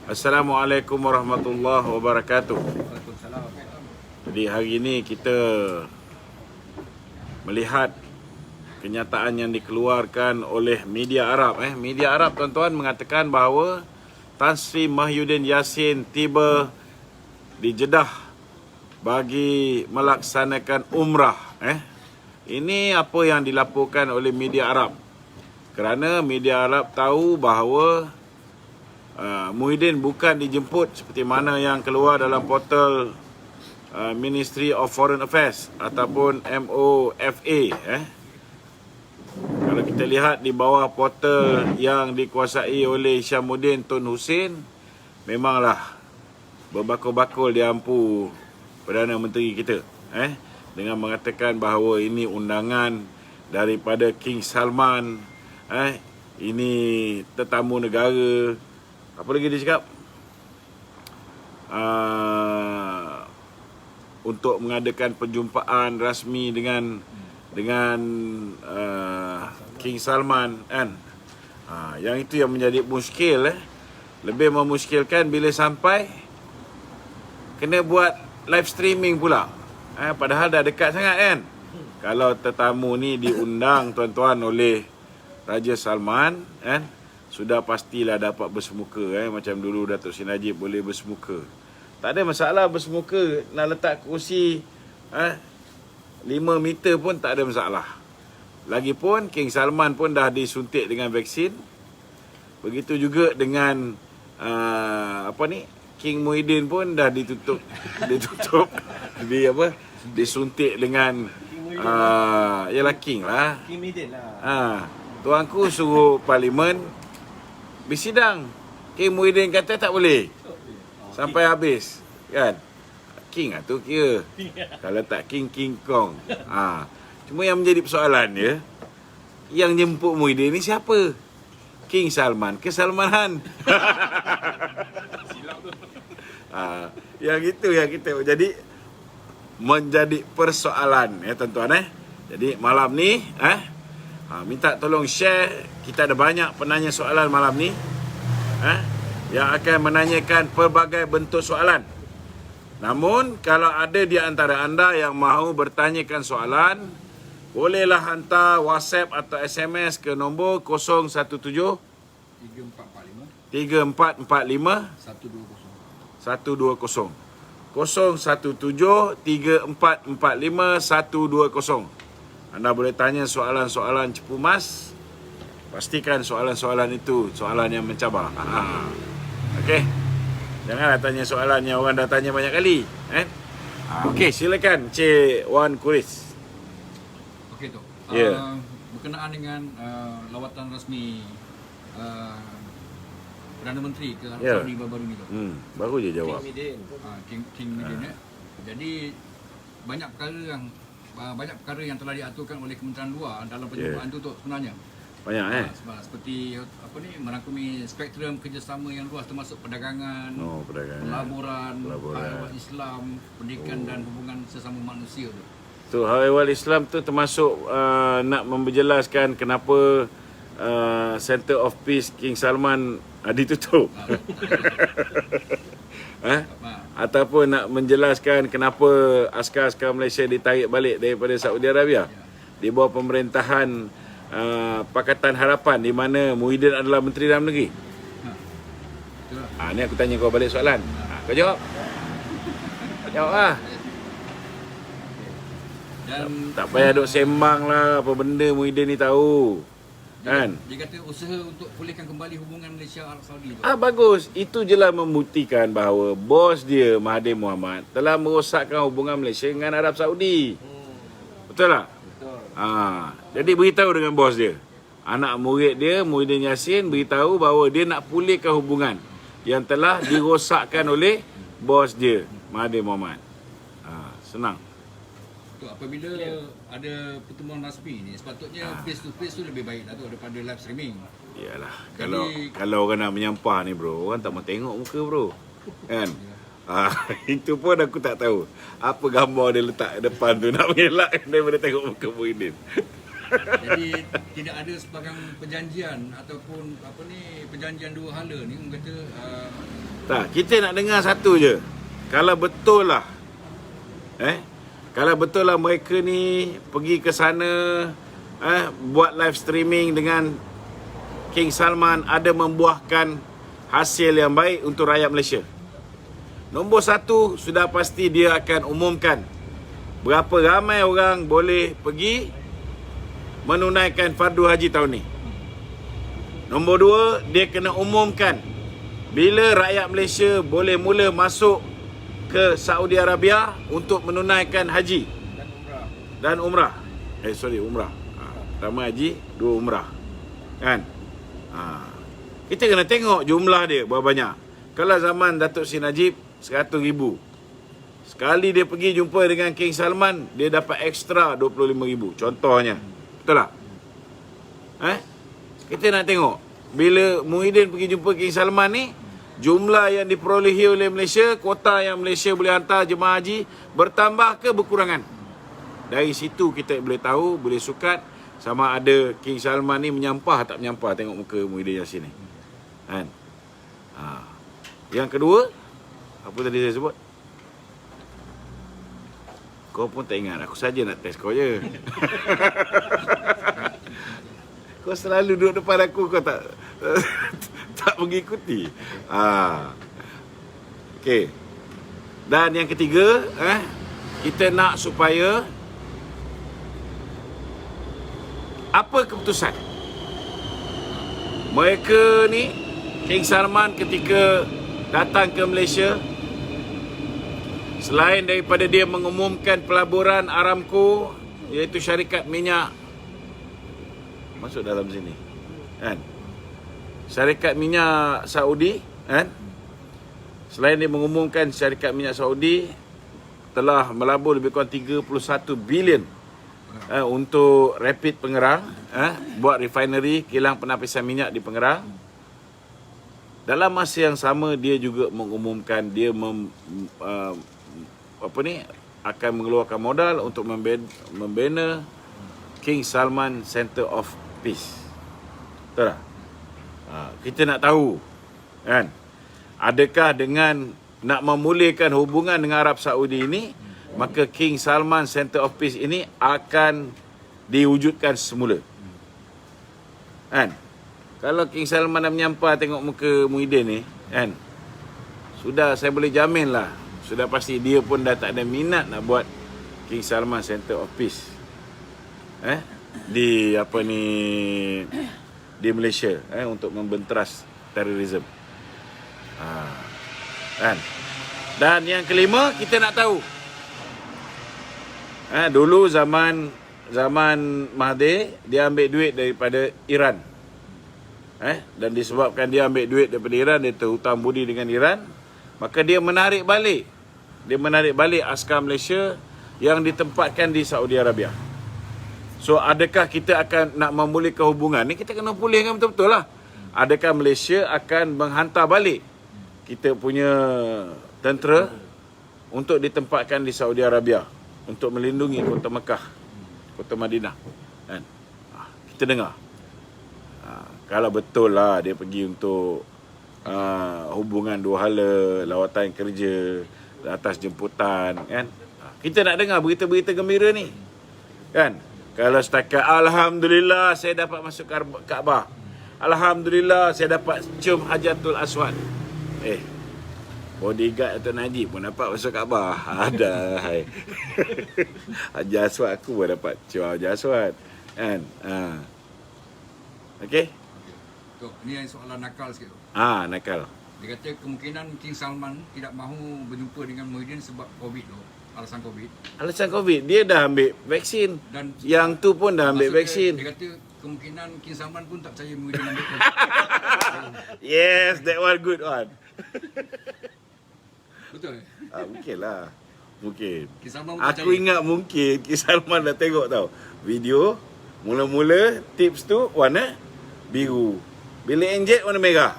Assalamualaikum warahmatullahi wabarakatuh. Waalaikumsalam. Jadi hari ini kita melihat kenyataan yang dikeluarkan oleh media Arab. Media Arab tuan-tuan mengatakan bahawa Tan Sri Mahyudin Yassin tiba di Jeddah bagi melaksanakan umrah. Ini apa yang dilaporkan oleh media Arab. Kerana media Arab tahu bahawa Muhyiddin bukan dijemput seperti mana yang keluar dalam portal Ministry of Foreign Affairs ataupun MOFA. Kalau kita lihat di bawah portal yang dikuasai oleh Syamuddin Tun Hussein, memanglah berbakul-bakul diampu Perdana Menteri kita dengan mengatakan bahawa ini undangan daripada King Salman, ini tetamu negara. Apa lagi dia cakap? Untuk mengadakan perjumpaan rasmi dengan King Salman kan. Yang itu yang menjadi muskil. Lebih memuskilkan bila sampai kena buat live streaming pula. Padahal dah dekat sangat kan. Kalau tetamu ni diundang tuan-tuan oleh Raja Salman kan, sudah pastilah dapat bersemuka. Macam dulu Datuk Seri Najib boleh bersemuka. Tak ada masalah bersemuka. Nak letak kursi 5 meter pun tak ada masalah. Lagipun King Salman pun dah disuntik dengan vaksin. Begitu juga dengan King Muhyiddin pun dah ditutup disuntik dengan yalah King lah. King Muhyiddin lah. Tuanku suruh parlimen bersidang. King Muhyiddin kata tak boleh sampai habis kan. King lah tu kira. Kalau tak King Kong. Cuma yang menjadi persoalan dia, yang jemput Muhyiddin ni siapa? King Salman ke Salman Han? Yang itu yang kita jadi menjadi persoalan tuan-tuan. Jadi malam ni minta tolong share. Kita ada banyak penanya soalan malam ni yang akan menanyakan pelbagai bentuk soalan. Namun kalau ada di antara anda yang mahu bertanyakan soalan, bolehlah hantar WhatsApp atau SMS ke nombor 017 3445 120 017 3445 120. Anda boleh tanya soalan-soalan cepu mas. Pastikan soalan-soalan itu soalan yang mencabar. Okey. Janganlah tanya soalan yang orang dah tanya banyak kali. Okey, silakan Cik Wan Kuris. Okey tu. Ya. Berkenaan dengan lawatan rasmi Perdana Menteri ke Arab Saudi baru-baru ni tu. Baru je jawab. King Muhyiddin. Jadi banyak perkara yang telah diaturkan oleh Kementerian Luar dalam perjumpaan tu sebenarnya. Banyak Seperti merangkumi spektrum kerjasama yang luas termasuk perdagangan, pelaburan, hak Islam, pendidikan dan hubungan sesama manusia tu. Tu hak ehwal Islam tu termasuk nak memperjelaskan kenapa Center of Peace King Salman ditutup. Ataupun nak menjelaskan kenapa askar-askar Malaysia ditarik balik daripada Saudi Arabia di bawah pemerintahan Pakatan Harapan di mana Muhyiddin adalah Menteri Dalam Negeri. Ni aku tanya kau balik soalan. Kau jawab. Jawablah. Dan Tak payah duk sembang lah apa benda Muhyiddin ni tahu. Kan? Dia kata usaha untuk pulihkan kembali hubungan Malaysia Arab Saudi tu. Bagus. Itu jelas membuktikan bahawa bos dia Mahathir Mohamad telah merosakkan hubungan Malaysia dengan Arab Saudi. Betul tak? Betul. Jadi beritahu dengan bos dia. Anak murid dia Muhyiddin Yassin beritahu bahawa dia nak pulihkan hubungan yang telah dirosakkan oleh bos dia Mahathir Mohamad. Senang. Apabila ada pertemuan rasmi ni, sepatutnya face to face tu lebih baik lah tu daripada live streaming. Iyalah. Kalau orang nak menyampah ni bro, orang tak mau tengok muka bro. Kan? Itu pun aku tak tahu apa gambar dia letak depan tu nak mengelakkan daripada tengok muka Muhyiddin. Jadi tidak ada sebagai perjanjian ataupun perjanjian dua hala ni, orang kata Tak, kita nak dengar satu je. Kalau betul lah kalau betul lah mereka ni pergi ke sana buat live streaming dengan King Salman, ada membuahkan hasil yang baik untuk rakyat Malaysia. Nombor satu, sudah pasti dia akan umumkan berapa ramai orang boleh pergi menunaikan fardu haji tahun ni. Nombor dua, dia kena umumkan bila rakyat Malaysia boleh mula masuk ke Saudi Arabia untuk menunaikan haji dan umrah. Umrah. Pertama haji, dua umrah. Kan? Kita kena tengok jumlah dia berapa banyak. Kalau zaman Datuk Seri Najib 100,000. Sekali dia pergi jumpa dengan King Salman, dia dapat ekstra 25,000. Contohnya. Betul tak? Kita nak tengok bila Muhyiddin pergi jumpa King Salman ni, jumlah yang diperolehi oleh Malaysia, kuota yang Malaysia boleh hantar jemaah haji bertambah ke berkurangan. Dari situ kita boleh tahu, boleh sukat sama ada King Salman ni menyampah tak menyampah. Tengok muka Muhyiddin Yassin ni. Kan? Yang kedua, apa tadi saya sebut? Kau pun tak ingat, aku saja nak test kau je. Kau selalu duduk depan aku, kau tak tak mengikuti. Okey. Dan yang ketiga, kita nak supaya apa keputusan mereka ni, King Salman ketika datang ke Malaysia, selain daripada dia mengumumkan pelaburan Aramco, iaitu syarikat minyak masuk dalam sini, kan? Syarikat minyak Saudi, kan? Selain dia mengumumkan syarikat minyak Saudi telah melabur lebih kurang 31 bilion untuk Rapid Pengerang, buat refinery kilang penapisan minyak di Pengerang. Dalam masa yang sama dia juga mengumumkan dia akan mengeluarkan modal untuk membina King Salman Center of Peace. Betul tak? Kita nak tahu, kan, adakah dengan nak memulihkan hubungan dengan Arab Saudi ini, maka King Salman Center of Peace ini akan diwujudkan semula. Kan? Kalau King Salman dah menyampah tengok muka Muhyiddin ni, kan, sudah saya boleh jamin lah, sudah pasti dia pun dah tak ada minat nak buat King Salman Center of Peace di di Malaysia, untuk membenteras terorisme. Kan? Dan yang kelima, kita nak tahu, dulu zaman Mahathir, dia ambil duit daripada Iran, dan disebabkan dia ambil duit daripada Iran, dia terhutang budi dengan Iran, maka dia menarik balik askar Malaysia yang ditempatkan di Saudi Arabia. So, adakah kita akan nak memulihkan hubungan ni? Kita kena pulihkan betul-betul lah. Adakah Malaysia akan menghantar balik kita punya tentera untuk ditempatkan di Saudi Arabia untuk melindungi kota Mekah, kota Madinah, kan? Kita dengar. Kalau betul lah dia pergi untuk hubungan dua hala, lawatan kerja, atas jemputan, kan? Kita nak dengar berita-berita gembira ni, kan? Kalau setakat alhamdulillah saya dapat masuk Kaabah, alhamdulillah saya dapat cium Hajarul Aswad. Bodyguard Dato' Najib pun dapat masuk Kaabah. Ada. Hajar Aswad aku pun dapat cium Hajar Aswad, kan? Okey. Tok, ni soalan nakal sikit. Nakal. Dia kata kemungkinan King Salman tidak mahu berjumpa dengan Muhyiddin sebab COVID tu. Alasan COVID, dia dah ambil vaksin. Dan yang tu pun dah ambil vaksin. Dia kata kemungkinan King Salman pun tak percaya Muhyiddin ambil COVID. Yes, that one good one. Betul? Mungkin lah. Mungkin. Aku ingat mungkin King Salman dah tengok tau video. Mula-mula tips tu warna biru, bila injek warna merah.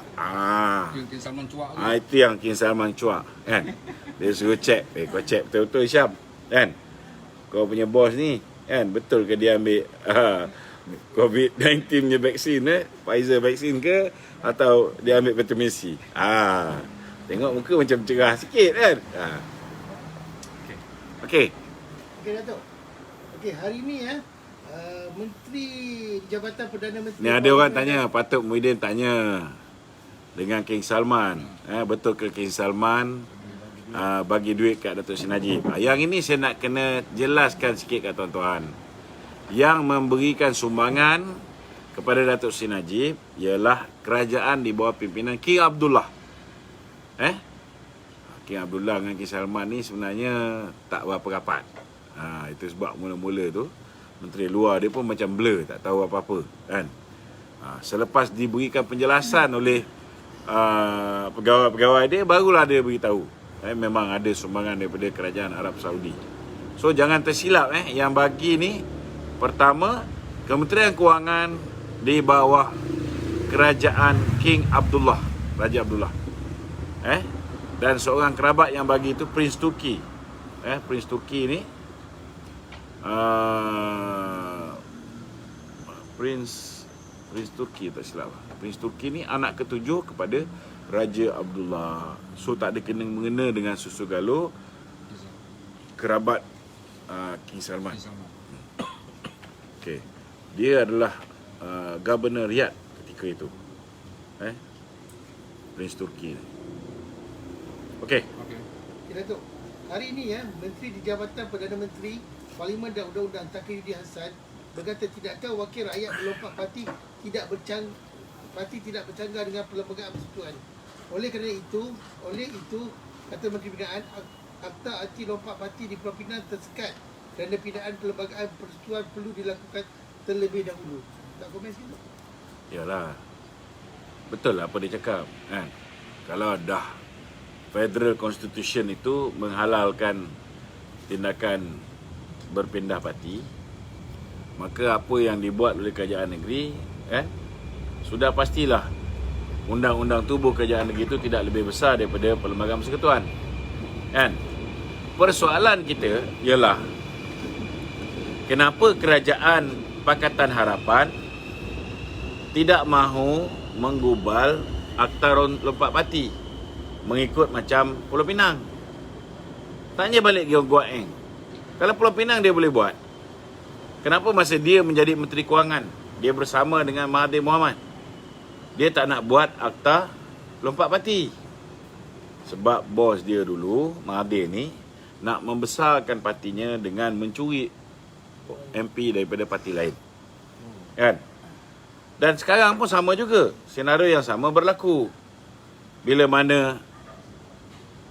King Salman cuak tu. Itu yang King Salman cuak, kan? Dia suruh check. Kau check betul-betul Syam, kan? Kau punya bos ni, kan, betul ke dia ambil COVID-19 punya vaksin, Pfizer vaksin ke, atau dia ambil vitamin C? Tengok muka macam cerah sikit kan. Okey. Okey Datuk. Okey, hari ni Menteri Jabatan Perdana Menteri. Ni ada orang tanya, patut Muhyiddin tanya dengan King Salman. Betul ke King Salman bagi duit kat Datuk Seri Najib? Yang ini saya nak kena jelaskan sikit kat tuan-tuan. Yang memberikan sumbangan kepada Datuk Seri Najib ialah kerajaan di bawah pimpinan King Abdullah. King Abdullah dengan King Salman ni sebenarnya tak berapa rapat. Itu sebab mula-mula tu menteri luar dia pun macam blur, tak tahu apa-apa kan. Selepas diberikan penjelasan oleh pegawai-pegawai dia, barulah dia beritahu memang ada sumbangan daripada kerajaan Arab Saudi. So jangan tersilap yang bagi ni, pertama Kementerian Kewangan di bawah kerajaan King Abdullah, Raja Abdullah. Dan seorang kerabat yang bagi itu Prince Turki. Prince Turki ni Prince Turki tak silap. Prince Turki ni anak ketujuh kepada Raja Abdullah. So tak ada kena-mengena dengan susu galuh kerabat King Salman. Okey. Dia adalah Governor Riyadh ketika itu. Prince Turki ni. Okey. Okey Datuk. Hari ini Menteri di Jabatan Perdana Menteri, Parlimen dan Undang-Undang Tan Sri Hassan berkata tidakkah wakil rakyat melompat parti tidak bercanggah dengan perlembagaan persekutuan. Oleh itu kata Menteri Pembinaan, akta anti lompat parti di Pulau Pinang tersekat dan pembinaan perlembagaan persekutuan perlu dilakukan terlebih dahulu. Tak komen sikit? Yalah. Betul lah apa dia cakap kan. Kalau dah Federal Constitution itu menghalalkan tindakan berpindah parti, maka apa yang dibuat oleh kerajaan negeri sudah pastilah undang-undang tubuh kerajaan negeri itu tidak lebih besar daripada perlembagaan persekutuan kan. Persoalan kita ialah kenapa kerajaan Pakatan Harapan tidak mahu menggubal akta lompat parti mengikut macam Pulau Pinang. Tanya balik Gua Eng. Kalau Pulau Pinang dia boleh buat, kenapa masa dia menjadi Menteri Kewangan, dia bersama dengan Mahathir Mohamad, dia tak nak buat akta lompat parti? Sebab bos dia dulu, Mahathir ni, nak membesarkan partinya dengan mencuri MP daripada parti lain. Kan? Dan sekarang pun sama juga. Senario yang sama berlaku. Bila mana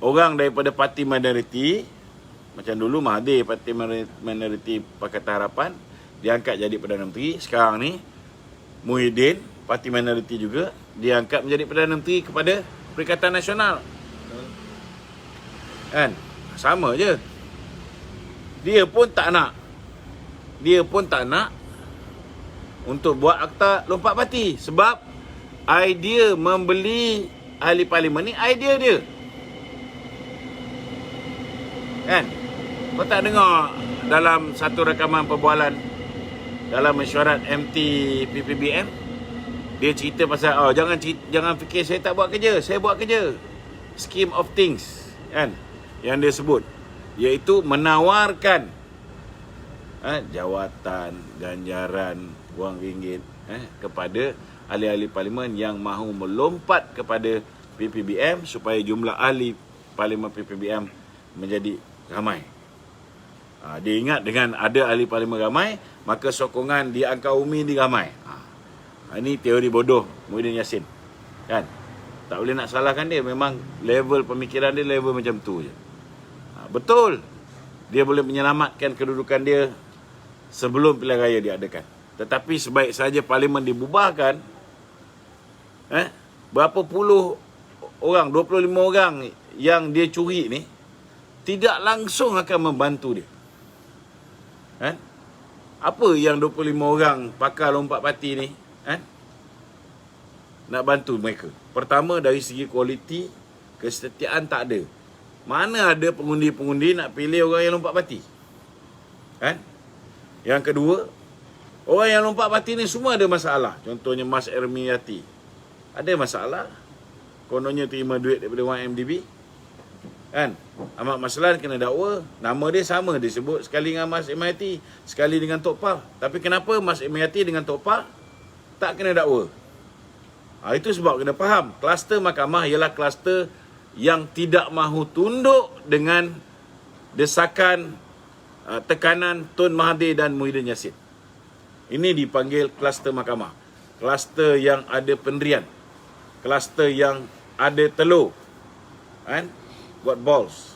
orang daripada parti minoriti, macam dulu Mahathir parti minoriti Pakatan Harapan, diangkat jadi Perdana Menteri. Sekarang ni Muhyiddin parti minoriti juga diangkat menjadi Perdana Menteri kepada Perikatan Nasional. Kan? Sama je. Dia pun tak nak untuk buat akta lompat parti sebab idea membeli ahli parlimen ni idea dia. Kan? Kau tak dengar dalam satu rakaman perbualan dalam mesyuarat MT PPBM, dia cerita pasal jangan fikir saya tak buat kerja, saya buat kerja. Scheme of things kan yang dia sebut, iaitu menawarkan jawatan, ganjaran, wang ringgit kepada ahli-ahli parlimen yang mahu melompat kepada PPBM supaya jumlah ahli parlimen PPBM menjadi ramai. Dia ingat dengan ada ahli parlimen ramai, maka sokongan di angka umi ni ramai. Ini teori bodoh Muhyiddin Yassin. Kan? Tak boleh nak salahkan dia, memang level pemikiran dia level macam tu je. Betul. Dia boleh menyelamatkan kedudukan dia sebelum pilihan raya diadakan. Tetapi sebaik saja parlimen dibubarkan, berapa puluh orang, 25 orang yang dia curi ni tidak langsung akan membantu dia. Apa yang 25 orang pakar lompat parti ni nak bantu mereka? Pertama, dari segi kualiti, kesetiaan tak ada. Mana ada pengundi-pengundi nak pilih orang yang lompat parti? Yang kedua, orang yang lompat parti ni semua ada masalah. Contohnya Mas Ermiyati ada masalah. kononnya terima duit daripada 1MDB. Kan? Ahmad Maslan kena dakwa, nama dia sama disebut sekali dengan Mas MIT, sekali dengan Tok Pa. Tapi kenapa Mas MIT dengan Tok Pa tak kena dakwa? Itu sebab kena faham, kluster mahkamah ialah kluster yang tidak mahu tunduk dengan desakan, tekanan Tun Mahathir dan Muhyiddin Yassin. Ini dipanggil kluster mahkamah. Kluster yang ada pendirian, kluster yang ada telur, kan? Got balls.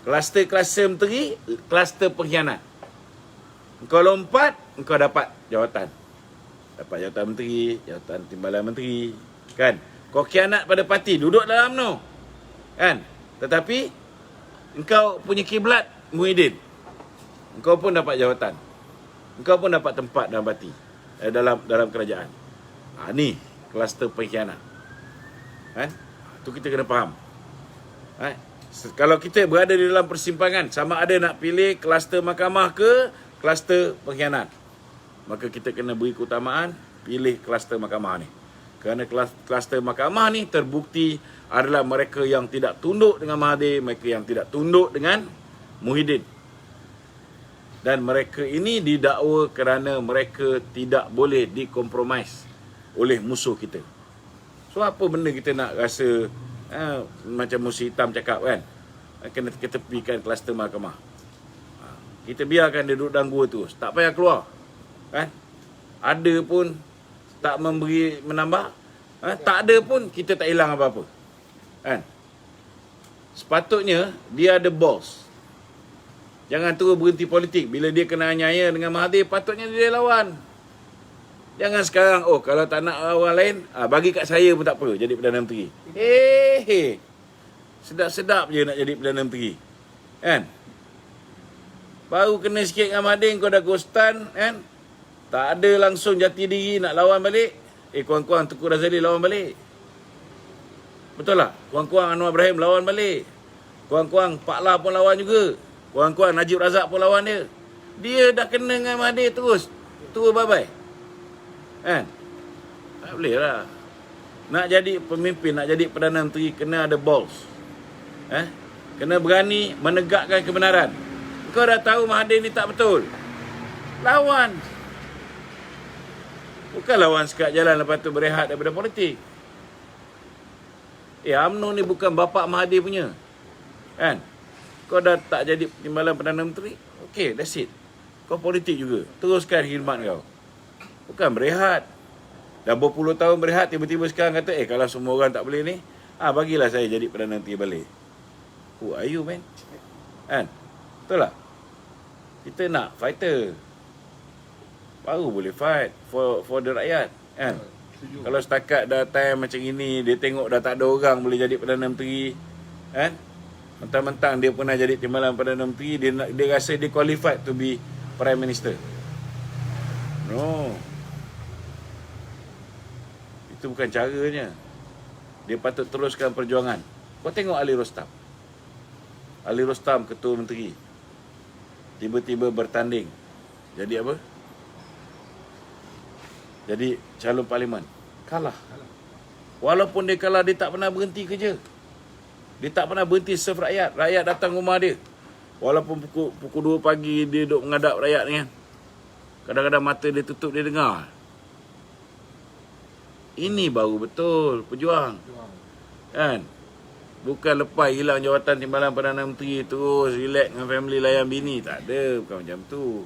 Kluster menteri, kluster pengkhianat. Engkau lompat, engkau dapat jawatan. Dapat jawatan menteri, jawatan timbalan menteri, kan? Kau khianat pada parti, duduk dalam UMNO, kan? Tetapi engkau punya kiblat Muhyiddin, engkau pun dapat jawatan. Engkau pun dapat tempat dalam parti, dalam kerajaan. Ni kluster pengkhianat, kan? Itu kita kena faham. Kalau kita berada di dalam persimpangan, sama ada nak pilih kluster mahkamah ke kluster pengkhianat, maka kita kena beri keutamaan pilih kluster mahkamah ni. Kerana kluster mahkamah ni terbukti adalah mereka yang tidak tunduk dengan Mahathir, mereka yang tidak tunduk dengan Muhyiddin. Dan mereka ini didakwa kerana mereka tidak boleh dikompromis oleh musuh kita. So apa benda kita nak rasa macam musuh hitam cakap, kan? Kena ketepikan kluster mahkamah. Kita biarkan dia duduk dalam gua tu, tak payah keluar, kan? Ada pun tak memberi menambah, tak ada pun kita tak hilang apa-apa, kan? Sepatutnya dia ada boss. Jangan terus berhenti politik. Bila dia kena anyaya dengan Mahathir, patutnya dia lawan. Jangan sekarang, kalau tak nak orang lain, bagi kat saya pun tak apa jadi Perdana Menteri. Sedap-sedap je nak jadi Perdana Menteri, kan? Baru kena sikit dengan Mahathir, kau dah ghostan, kan? Tak ada langsung jati diri nak lawan balik. Kuang-kuang Tengku Razali lawan balik. Betul tak? Kuang-kuang Anwar Ibrahim lawan balik. Kuang-kuang Pak La pun lawan juga. Kuang-kuang Najib Razak pun lawan dia. Dia dah kena dengan Mahathir terus bye-bye, kan? Tak boleh lah. Nak jadi pemimpin, nak jadi Perdana Menteri, kena ada balls. Kena berani menegakkan kebenaran. Kau dah tahu Mahathir ni tak betul, lawan. Bukan lawan sekat jalan lepas tu berehat daripada politik. UMNO ni bukan bapak Mahathir punya, kan? Kau dah tak jadi timbalan Perdana Menteri, okay, that's it. Kau politik juga, teruskan khidmat kau. Bukan berehat. Dah berpuluh tahun berehat, tiba-tiba sekarang kata, kalau semua orang tak boleh ni, bagilah saya jadi Perdana Menteri balik. Who are you, man? Kan? Betul tak? Kita nak fighter, baru boleh fight for the rakyat, kan? Kalau setakat dah time macam ini, dia tengok dah tak ada orang boleh jadi Perdana Menteri, kan? Mentang-mentang dia pernah jadi timbalan Perdana Menteri, dia rasa dia qualified to be Prime Minister. No. Itu bukan caranya. Dia patut teruskan perjuangan. Kau tengok Ali Rostam. Ali Rostam, Ketua Menteri, tiba-tiba bertanding jadi apa? Jadi calon parlimen. Kalah. Walaupun dia kalah, dia tak pernah berhenti kerja. Dia tak pernah berhenti serve rakyat. Rakyat datang rumah dia. Walaupun pukul 2 pagi dia duduk menghadap rakyat ni, kan? Kadang-kadang mata dia tutup, dia dengar. Ini baru betul pejuang, kan? Bukan lepas hilang jawatan timbalan Perdana Menteri terus relax dengan family layan bini. Tak ada, bukan macam tu.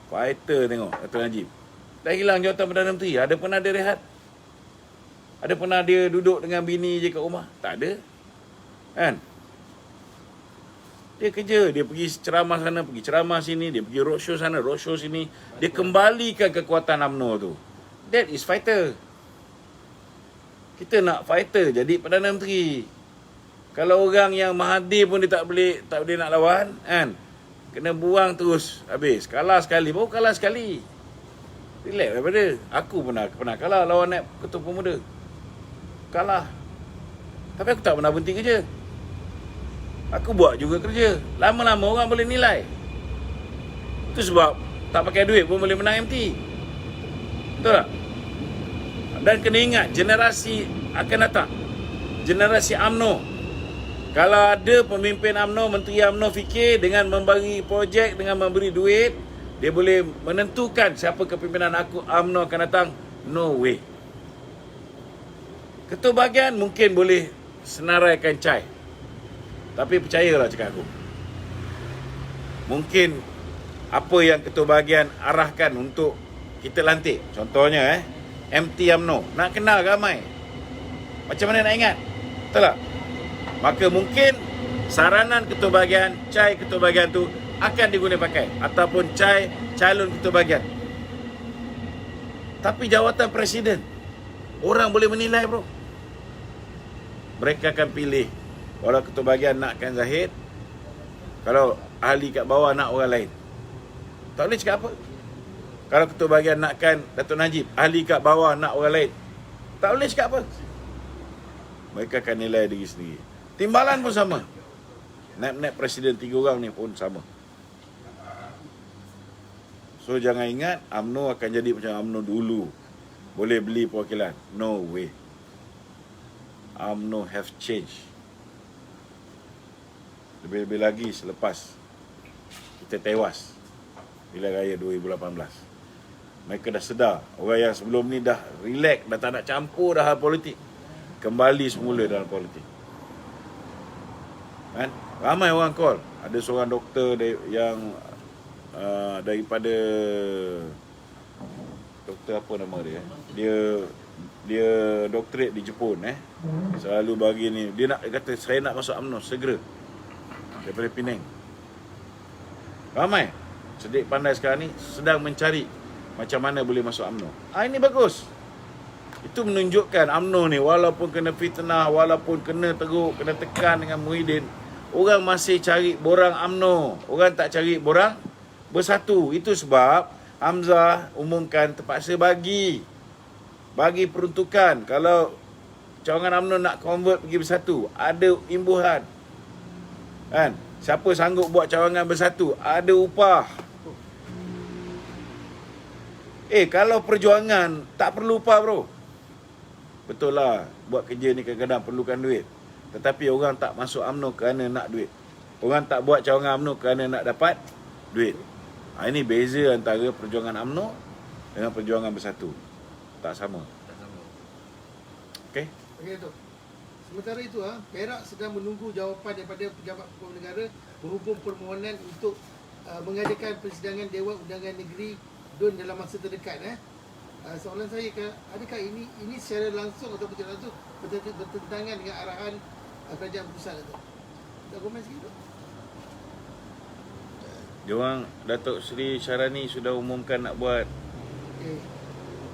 Fighter tengok Dato' Najib. Dah hilang jawatan Perdana Menteri, ada pernah dia rehat? Ada pernah dia duduk dengan bini je kat rumah? Tak ada, kan? Dia kerja, dia pergi ceramah sana, pergi ceramah sini, dia pergi roadshow sana, roadshow sini. Dia kembalikan kekuatan UMNO tu. That is fighter. Kita nak fighter jadi Perdana Menteri. Kalau orang yang Mahathir pun dia tak boleh nak lawan, kan? Kena buang terus habis. Kalah sekali, baru kalah sekali. Relax daripada. Aku pernah kalah lawan naib Ketua Pemuda. Kalah. Tapi aku tak pernah berhenti kerja. Aku buat juga kerja. Lama-lama orang boleh nilai. Itu sebab tak pakai duit pun boleh menang MT. Betul tak? Dan kena ingat, generasi akan datang, generasi UMNO, kalau ada pemimpin UMNO, menteri UMNO fikir dengan membagi projek, dengan memberi duit, dia boleh menentukan siapa kepimpinan aku UMNO akan datang. No way. Ketua bahagian mungkin boleh senaraikan cai. Tapi percayalah cakap aku, mungkin apa yang ketua bahagian arahkan untuk kita lantik, contohnya MT UMNO, nak kenal ramai, macam mana nak ingat? Betul tak? Maka mungkin saranan ketua bahagian, cai ketua bahagian tu akan digunakan pakai, ataupun cai calon ketua bahagian. Tapi jawatan presiden, orang boleh menilai bro. Mereka akan pilih. Kalau ketua bahagian nakkan Zahid, kalau ahli kat bawah nak orang lain, tak boleh cakap apa. Kalau ketua bahagian nakkan Datuk Najib, ahli kat bawah nak orang lain, tak boleh cakap apa. Mereka akan nilai diri sendiri. Timbalan pun sama. Naib-naib presiden 3 orang ni pun sama. So jangan ingat UMNO akan jadi macam UMNO dulu, boleh beli perwakilan. No way. UMNO have changed. Lebih-lebih lagi selepas kita tewas bila raya 2018. Mereka dah sedar. Orang yang sebelum ni dah relax, dah tak nak campur dah hal politik, kembali semula dalam politik. Kan? Ramai orang call. Ada seorang doktor yang daripada, doktor apa nama dia? Dia doktorate di Jepun selalu bagi ni. Dia kata saya nak masuk UMNO segera daripada Penang. Ramai sedik pandai sekarang ni sedang mencari macam mana boleh masuk UMNO. Ini bagus. Itu menunjukkan UMNO ni walaupun kena fitnah, walaupun kena teruk, kena tekan dengan Muhyiddin, orang masih cari borang UMNO. Orang tak cari borang Bersatu. Itu sebab Hamzah umumkan terpaksa bagi peruntukan. Kalau cawangan UMNO nak convert pergi Bersatu, ada imbuhan. Kan? Siapa sanggup buat cawangan Bersatu, ada upah. Kalau perjuangan tak perlu upah bro. Betul lah, buat kerja ni kadang-kadang perlukan duit. Tetapi orang tak masuk UMNO kerana nak duit. Orang tak buat cawangan UMNO kerana nak dapat duit. Ini beza antara perjuangan UMNO dengan perjuangan Bersatu. Tak sama. Okey? Okey, Datuk. Sementara itu, Perak sedang menunggu jawapan daripada Pejabat Hukum Negara berhubung permohonan untuk mengadakan persidangan Dewan Undangan Negeri DUN dalam masa terdekat. Soalan saya, adakah ini secara langsung atau tidak langsung bertentangan dengan arahan kerajaan pusat, Datuk? Tak komen sikit, Datuk? Diorang, Datuk Seri Syarani sudah umumkan nak buat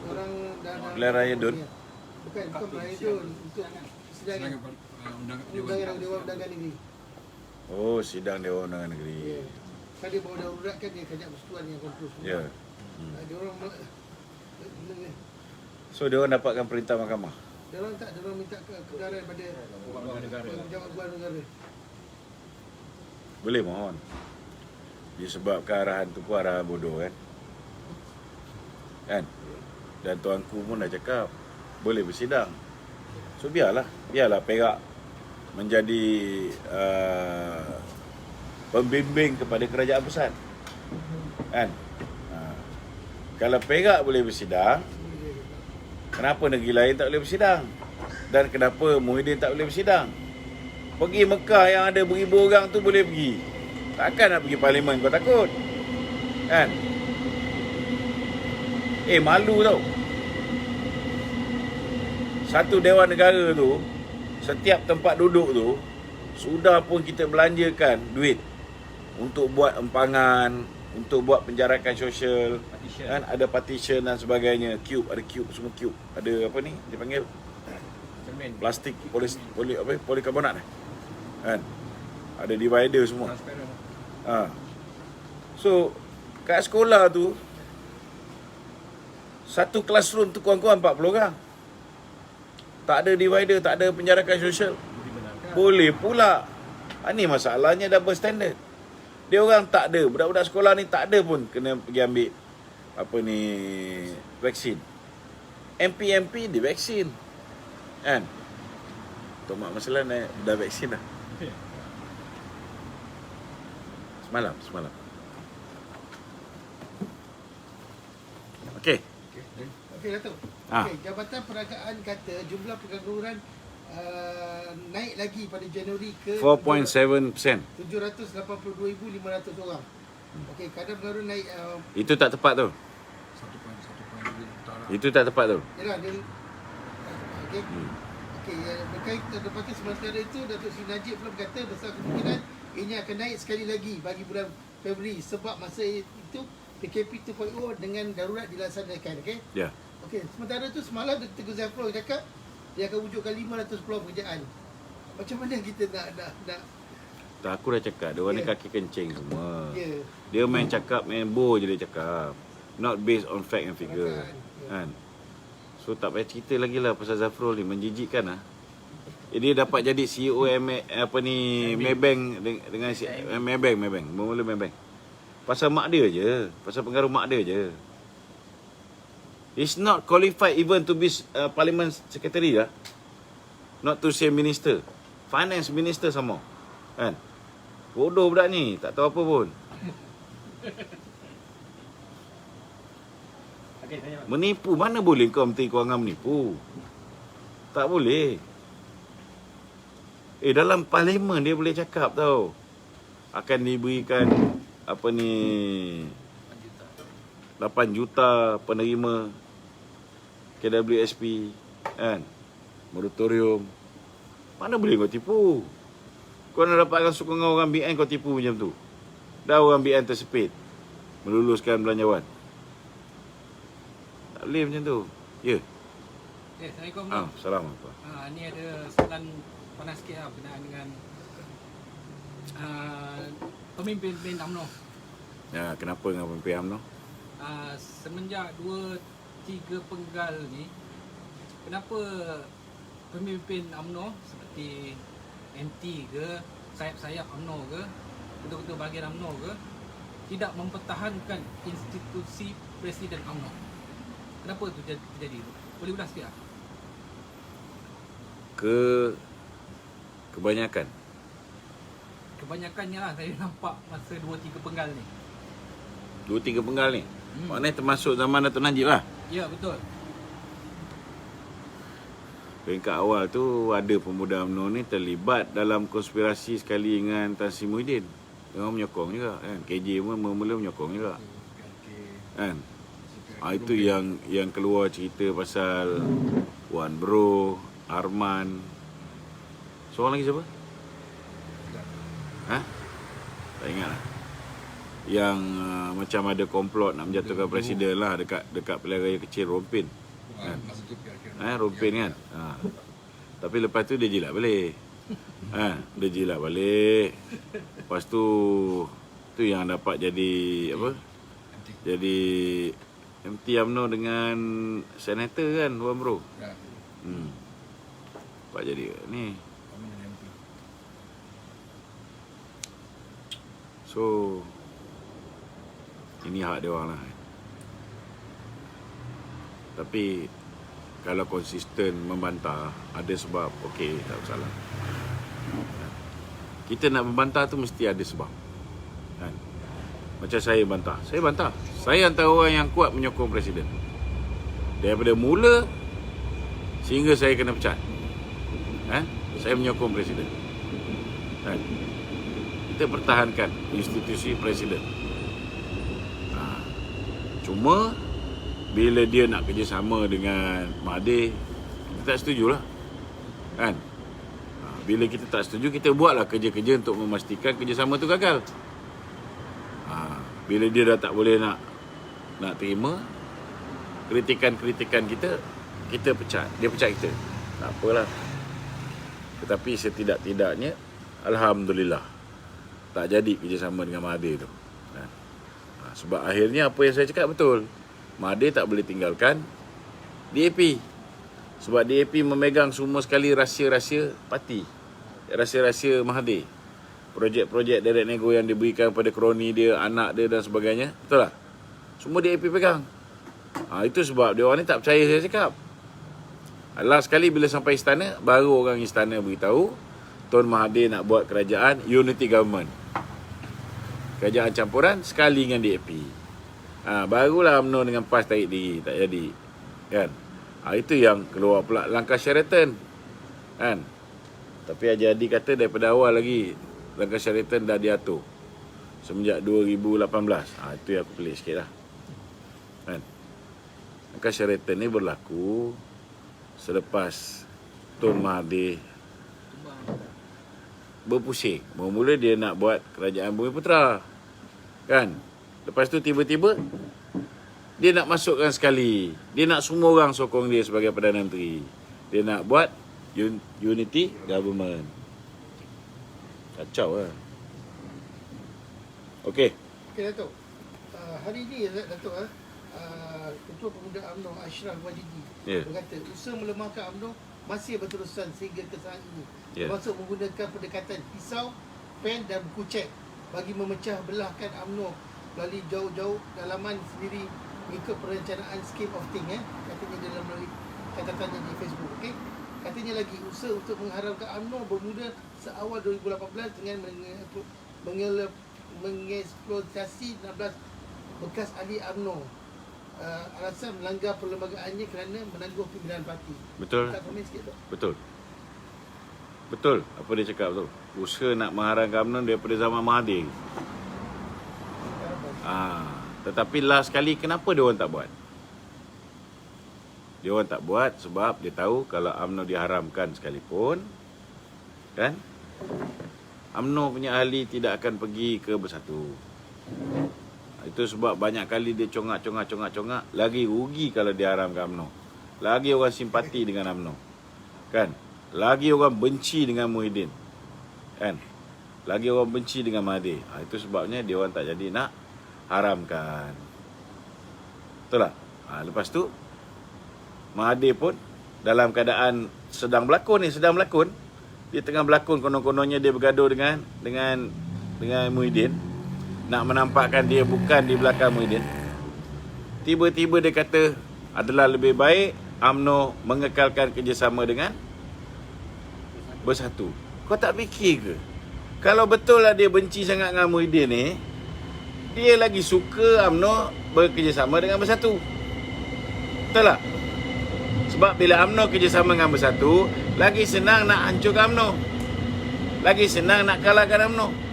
orang dah gelar raya DUN. Bukan raya DUN, untuk persidangan Dewan Undangan Negeri. Oh, sidang Dewan Undangan Negeri. Ya. Kan dia bawa darurat kan, dia kerajaan persekutuan yang kontrol semua. Ya. Dia orang So dia orang dapatkan perintah mahkamah. dia orang minta kebenaran pada pejabat guan negara. Boleh mohon. Disebabkan arahan tu pun arahan bodoh kan. Dan tuanku pun dah cakap boleh bersidang. So biarlah Perak menjadi pembimbing kepada kerajaan pusat. Kan? Kalau Perak boleh bersidang, kenapa negeri lain tak boleh bersidang? Dan kenapa Muhyiddin tak boleh bersidang? Pergi Mekah yang ada beribu orang tu boleh pergi. Takkan nak pergi parlimen kau takut? Kan? Malu tau. Satu Dewan Negara tu, setiap tempat duduk tu, sudah pun kita belanjakan duit untuk buat empangan, untuk buat penjarakan sosial, kan? Ada partition dan sebagainya. Semua cube. Ada apa ni dipanggil? Plastik, polikarbonat kan? Ada divider semua. So kat sekolah tu, satu classroom tu kurang-kurang 40 orang. Tak ada divider, tak ada penjarakan sosial. Boleh pula. Ini masalahnya double standard. Dia orang tak ada, budak-budak sekolah ni tak ada pun kena pergi ambil vaksin. MP divaksin. Kan? Tok Mak Masalah dah vaksin dah. Semalam. Okey. Okey, Datuk. Ah. Okey, Jabatan Perniagaan kata jumlah pengangguran naik lagi pada Januari ke 4.7%. 782,500 orang. Okey, kadar pengangguran naik Itu tak tepat tu. 1.2 juta lah. Itu tak tepat tu. yalah dia okey. Okey, berkaitan lepas tu sementara itu Datuk Seri Najib pula berkata besar kemungkinan ini akan naik sekali lagi bagi bulan Februari sebab masa itu PKP 2.0 dengan darurat dilaksanakan. Okey. Ya. Okey, sementara tu semalam Teguh Zafrul cakap dia akan wujudkan 500 peluang pekerjaan. Macam mana kita nak Tak, aku dah cakap, dia orang ni Ya. kaki kencing semua. ya. Dia main cakap, main bo je dia cakap. Not based on fact and figure. Kan? So tak payah cerita lagi lah pasal Zafrul ni, menjijikkan lah. Dia dapat jadi CEO Maybank dengan Maybank. Bermula Maybank. Pasal mak dia je. Pasal pengaruh mak dia je. He's not qualified even to be Parliament Secretary lah. Not to say minister. Finance minister sama. Kan? Bodoh budak ni. Tak tahu apa pun. Okey, tanya Pak. Menipu. Mana boleh kau Menteri Kewangan menipu? Tak boleh. Dalam parlimen dia boleh cakap tau. Akan diberikan 8 juta penerima KWSP, kan? Moratorium. Mana boleh kau tipu? Kau nak dapatkan sokongan orang BN, kau tipu macam tu. Dah orang BN tersepit meluluskan belanjawan. Tak boleh macam tu. Ya. Assalamualaikum. Salam. Ni ada soalan panas sikit lah berkenaan dengan pemimpin UMNO. Ya, kenapa dengan pemimpin UMNO? Semenjak 2-3 penggal ni, kenapa pemimpin UMNO seperti NT ke, sayap-sayap UMNO ke, ketua-ketua bahagian UMNO ke, tidak mempertahankan institusi Presiden UMNO? Kenapa tu terjadi? Boleh ulas sikit tak? Kebanyakannya lah saya nampak masa 2-3 penggal ni. 2-3 penggal ni. Maknanya termasuk zaman Datuk Najib lah. Ya, betul. Peringkat awal tu ada pemuda UMNO ni terlibat dalam konspirasi sekali dengan Tan Sri Muhyiddin. Dia menyokong juga kan. KJ pun mula-mula menyokong juga. Kan? Itu yang keluar cerita pasal Wan Bro, Arman. Seorang lagi siapa? Tak ingat lah. Yang macam ada komplot nak menjatuhkan presiden lah dekat pilihan raya kecil Rompin. Kan? Masa tu kira-kira. Rompin kan. Tapi lepas tu dia jilat balik. Dia jilat balik. Lepas tu yang dapat jadi apa? Jadi MT UMNO dengan senator kan, Wan Bro. Ya. Dapat jadi ni. Kami dengan MP. So ini hak dia orang lah. Tapi kalau konsisten membantah, ada sebab, okey, tak masalah. Kita nak membantah tu mesti ada sebab. Kan? Macam saya bantah. Saya antara orang yang kuat menyokong presiden. Daripada mula sehingga saya kena pecat. Saya menyokong presiden. Kan? Kita pertahankan institusi presiden. Cuma bila dia nak kerjasama dengan Mahathir, kita tak setujulah. Kan? Bila kita tak setuju, kita buatlah kerja-kerja untuk memastikan kerjasama tu gagal. Bila dia dah tak boleh nak terima kritikan-kritikan kita pecat. Dia pecat kita. Tak apalah. Tetapi setidak-tidaknya, alhamdulillah, tak jadi kerjasama dengan Mahathir tu. Sebab akhirnya apa yang saya cakap betul. Mahathir tak boleh tinggalkan DAP. Sebab DAP memegang semua sekali rahsia-rahsia parti. Rahsia-rahsia Mahathir. Projek-projek direct nego yang diberikan kepada kroni dia, anak dia dan sebagainya. Betul tak? Semua DAP pegang. Itu sebab dia orang ni tak percaya saya cakap. Last sekali bila sampai istana, baru orang istana beritahu Tun Mahathir nak buat kerajaan unity government. Kerajaan campuran sekali dengan DAP. Barulah UMNO dengan PAS tarik diri, tak jadi. Kan? Itu yang keluar pula langkah Sheraton. Kan? Tapi Haji Hadi kata daripada awal lagi langkah Sheraton dah diatur. Semenjak 2018. Itu yang aku pelik sikit lah. Kan? Langkah Sheraton ni berlaku selepas Tun Mahathir berpusing. Mula-mula dia nak buat kerajaan Bumiputera. Kan? Lepas tu tiba-tiba dia nak masukkan sekali. Dia nak semua orang sokong dia sebagai Perdana Menteri. Dia nak buat unity government. Kacau lah. Okey. Okey Datuk. Hari ini Datuk Ketua Pemuda UMNO Ashraf Wajidi berkata usaha melemahkan UMNO masih berterusan sehingga ke saat ini. Termasuk menggunakan pendekatan pisau, pen dan buku cek bagi memecah belahkan UMNO melalui jauh-jauh dalaman sendiri mengikut perencanaan scheme of thing katanya dalam melalui catatannya di Facebook. Okey. Katanya lagi usaha untuk mengharamkan UMNO bermula seawal 2018 dengan mengeksploitasi 16 bekas ahli UMNO. Alasan melanggar perlembagaannya kerana menangguh pimpinan parti. Betul. Tak komen sikit tak? Betul. Betul apa dia cakap tu. Usaha nak mengharamkan UMNO daripada zaman Mahathir. Tetapi last kali kenapa dia orang tak buat? Dia orang tak buat sebab dia tahu kalau UMNO diharamkan sekalipun, kan? UMNO punya ahli tidak akan pergi ke Bersatu. Itu sebab banyak kali dia congak. Lagi rugi kalau diharamkan UMNO. Lagi orang simpati dengan UMNO. Kan? Lagi orang benci dengan Muhyiddin. Kan? Lagi orang benci dengan Mahathir. Itu sebabnya dia orang tak jadi nak haramkan. Betul tak? Lepas tu Mahathir pun dalam keadaan sedang berlakon. Dia tengah berlakon, konon-kononnya dia bergaduh dengan Muhyiddin. Nak menampakkan dia bukan di belakang Muhyiddin. Tiba-tiba dia kata adalah lebih baik UMNO mengekalkan kerjasama dengan Bersatu. Kau tak fikir ke? Kalau betul lah dia benci sangat dengan Muhyiddin ni, dia lagi suka UMNO bekerjasama dengan Bersatu. Betul tak? Sebab bila UMNO kerjasama dengan Bersatu, lagi senang nak hancurkan UMNO. Lagi senang nak kalahkan UMNO.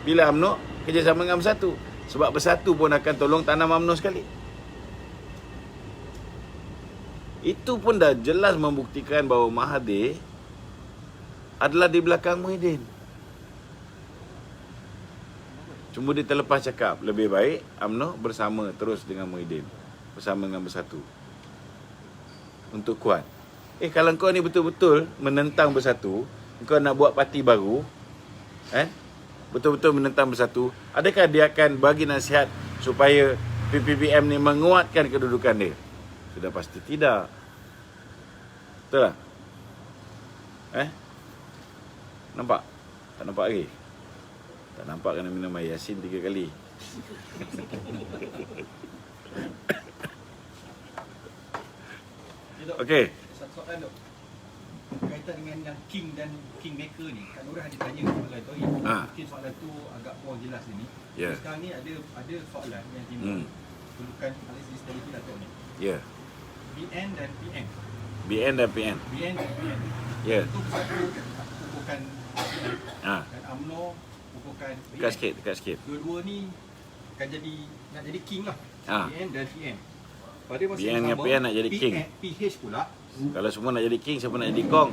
Bila UMNO kerjasama dengan Bersatu. Sebab Bersatu pun akan tolong tanam UMNO sekali. Itu pun dah jelas membuktikan bahawa Mahathir adalah di belakang Muhyiddin. Cuma dia terlepas cakap lebih baik UMNO bersama terus dengan Muhyiddin, bersama dengan Bersatu untuk kuat. Kalau kau ni betul-betul menentang Bersatu, kau nak buat parti baru, betul-betul menentang Bersatu, adakah dia akan bagi nasihat supaya PPBM ni menguatkan kedudukan dia? Sudah pasti tidak. Betul tak? Nampak? Tak nampak lagi? Tak nampak kena minum air Yasin 3 kali. Okey. Satu soalan dok. Berkaitan dengan yang king dan kingmaker ni, Kak Nurah ada tanya soalan tu. Mungkin soalan tu agak kurang jelas ni. Sekarang ni ada soalan yang timbul. Perlukan analisis dari Datuk ni. BN dan PN. BN dan PN. Itu satu bukan PN. Dan UMNO bukan PN. Dekat sikit. Dua-dua ni akan nak jadi king lah. BN dan PN. Pada masa BN yang dengan sama, PN nak jadi king. PH pula. Kalau semua nak jadi king, siapa nak jadi kong?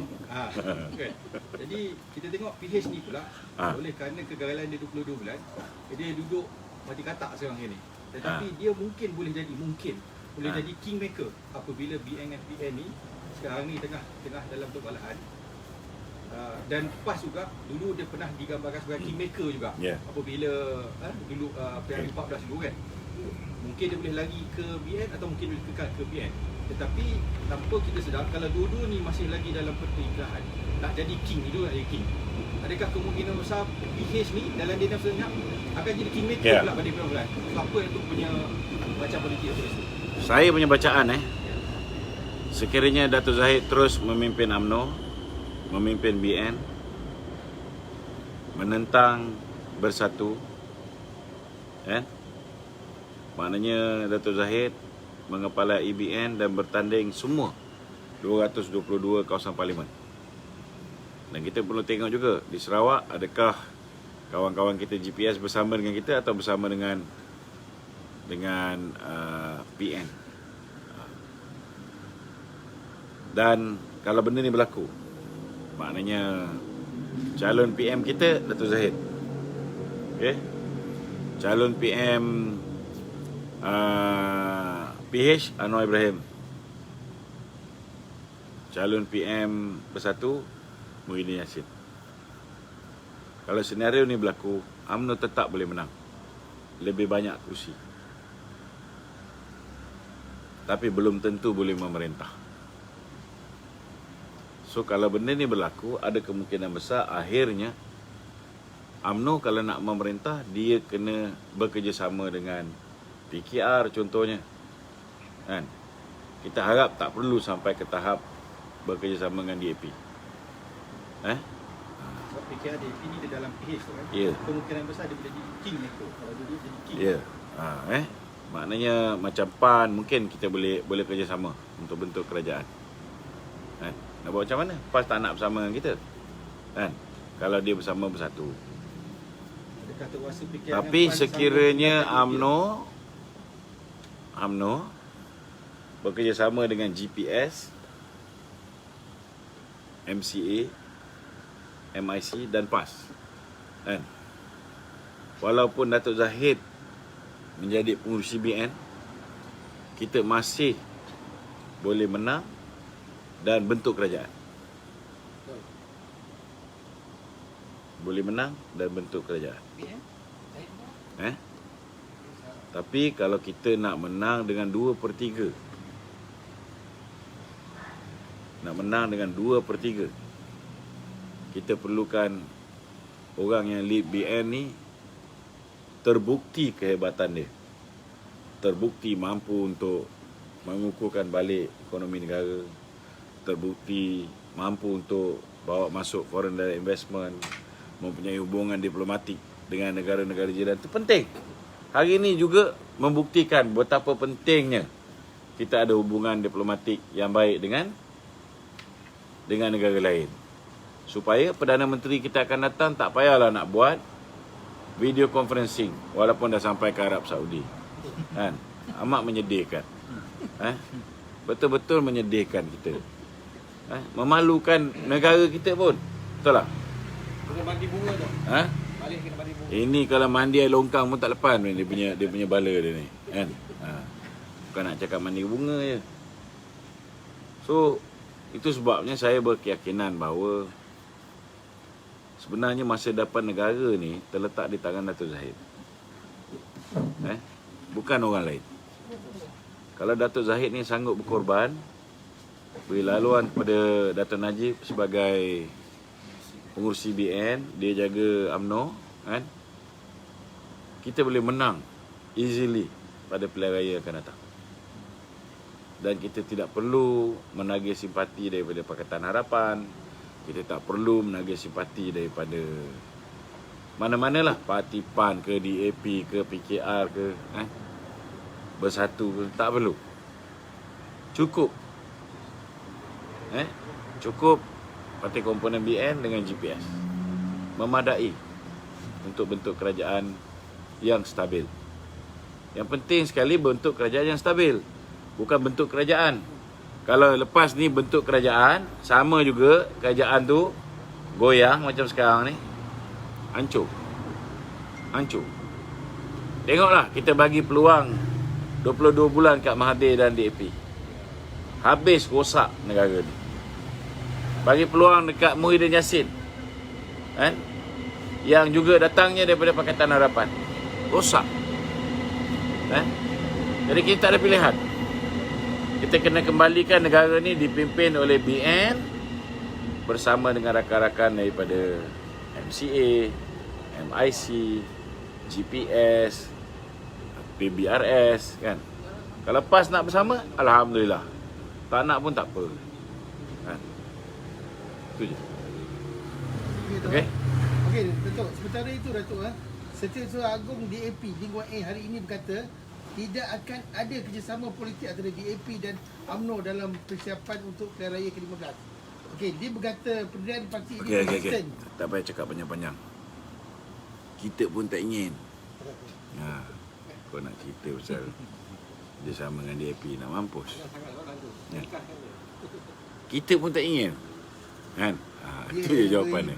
Kan? Jadi kita tengok PH ni pula, oleh kerana kegagalan dia 22 bulan, dia duduk mati katak sekarang ni. Tetapi dia mungkin boleh jadi kingmaker apabila BN dan PN ni sekarang ni tengah dalam perbalahan. Dan PAS juga dulu dia pernah digambarkan sebagai kingmaker juga. Apabila dulu PRU 14 dulu kan. Mungkin dia boleh lari ke BN atau mungkin boleh kekal ke PN. Tetapi tanpa kita sedar, kalau dua-dua ni masih lagi dalam pertikaian, nak jadi king, itu nak jadi king. Adakah kemungkinan besar PH ni dalam dia nafsu senyap akan jadi kingmaker pula pada bulan? Apa yang tu punya macam politik apa tu? Saya punya bacaan sekiranya Datuk Zahid terus memimpin UMNO, memimpin BN, menentang bersatu, maknanya Datuk Zahid mengepalai BN dan bertanding semua 222 kawasan parlimen. Dan kita perlu tengok juga di Sarawak, adakah kawan-kawan kita GPS bersama dengan kita atau bersama dengan PN. Dan kalau benda ni berlaku, maknanya calon PM kita Datuk Zahid, okey, calon PM PH Anwar Ibrahim, calon PM Bersatu Muhyiddin Yassin. Kalau senario ni berlaku, UMNO tetap boleh menang, lebih banyak kursi, tapi belum tentu boleh memerintah. So kalau benda ni berlaku, ada kemungkinan besar akhirnya UMNO kalau nak memerintah, dia kena bekerjasama dengan PKR contohnya, kan? Kita harap tak perlu sampai ke tahap bekerjasama dengan DAP. Sebab PKR DAP ni dia dalam PH tu kan. Ya. Kemungkinan besar dia boleh jadi king tu. Kalau dia jadi king. Ya. Maknanya macam PAN mungkin kita boleh kerjasama untuk bentuk kerajaan. Nak buat macam mana? PAS tak nak bersama dengan kita, kan? Kalau dia bersama Bersatu. Adakah terkuasa PKR Tapi sekiranya UMNO bekerjasama dengan GPS, MCA, MIC dan PAS, kan? Walaupun Datuk Zahid menjadi pengurusi BN, kita masih boleh menang dan bentuk kerajaan. Boleh menang dan bentuk kerajaan. Tapi kalau kita nak menang dengan 2/3, nak menang dengan 2/3, kita perlukan orang yang lead BN ni terbukti kehebatan dia, terbukti mampu untuk mengukuhkan balik ekonomi negara, terbukti mampu untuk bawa masuk foreign direct investment, mempunyai hubungan diplomatik dengan negara-negara jiran. Itu penting. Hari ini juga membuktikan betapa pentingnya kita ada hubungan diplomatik yang baik dengan negara lain. Supaya Perdana Menteri kita akan datang tak payahlah nak buat video conferencing walaupun dah sampai ke Arab Saudi. Kan? Amat menyedihkan. Betul-betul menyedihkan kita. Memalukan negara kita pun. Betul tak? Kena mandi bunga tu. Balik kena mandi bunga. Ini kalau mandi air longkang pun tak lepas dia punya bala dia ni, kan? Bukan nak cakap mandi bunga je. So, itu sebabnya saya berkeyakinan bahawa sebenarnya masa depan negara ni terletak di tangan Datuk Zahid. Bukan orang lain. Kalau Datuk Zahid ni sanggup berkorban, beri laluan kepada Dato' Najib sebagai pengurusi BN, dia jaga UMNO, kan? Kita boleh menang easily pada pilihan raya akan datang. Dan kita tidak perlu menagih simpati daripada Pakatan Harapan. Kita tak perlu menagih simpati daripada mana-manalah, parti PAN ke, DAP ke, PKR ke, Bersatu ke, tak perlu. Cukup cukup parti komponen BN dengan GPS. Memadai untuk bentuk kerajaan yang stabil. Yang penting sekali bentuk kerajaan yang stabil, bukan bentuk kerajaan. Kalau lepas ni bentuk kerajaan, sama juga kerajaan tu goyang macam sekarang ni, hancur. Tengoklah, kita bagi peluang 22 bulan kat Mahathir dan DAP. Habis rosak negara ni. Bagi peluang dekat Muhyiddin Yassin, yang juga datangnya daripada Pakatan Harapan. Rosak. Jadi kita tak ada pilihan. Kita kena kembalikan negara ni dipimpin oleh BN bersama dengan rakan-rakan daripada MCA, MIC, GPS, PBRS, kan? Kalau PAS nak bersama, alhamdulillah. Tak nak pun tak apa. Kan? Itu je. Okey. Okey, Datuk. Sementara itu Datuk, Setiausaha Agung DAP Lee Kuan Eng hari ini berkata tidak akan ada kerjasama politik antara DAP dan UMNO dalam persiapan untuk pilihan raya ke-15. Okey, dia berkata pendirian parti ini Okey. konsisten. Tak payah cakap panjang-panjang. Kita pun tak ingin. Kau nak cerita pasal dia sama dengan DAP, nak mampus. Ya. Kita pun tak ingin. Kan? Itu je jawapan dia.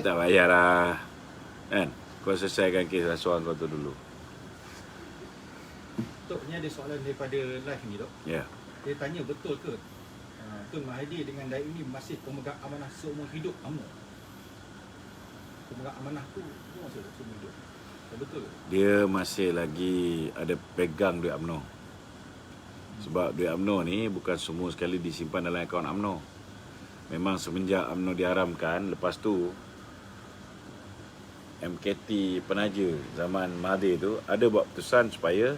Tak payahlah. Kan? Kau selesaikan kes rasuah kau tu dulu. Tok, ni ada soalan daripada live ni, Tok. Ya. Dia tanya betul ke Tun Mahathir dengan Daim ni masih pemegang amanah seumur hidup UMNO? Pemegang amanah tu masih seumur hidup. Betul ke? Dia masih lagi ada pegang duit UMNO. Sebab duit UMNO ni bukan semua sekali disimpan dalam akaun UMNO. Memang semenjak UMNO diharamkan, lepas tu MKT Penaja zaman Mahathir tu ada buat keputusan supaya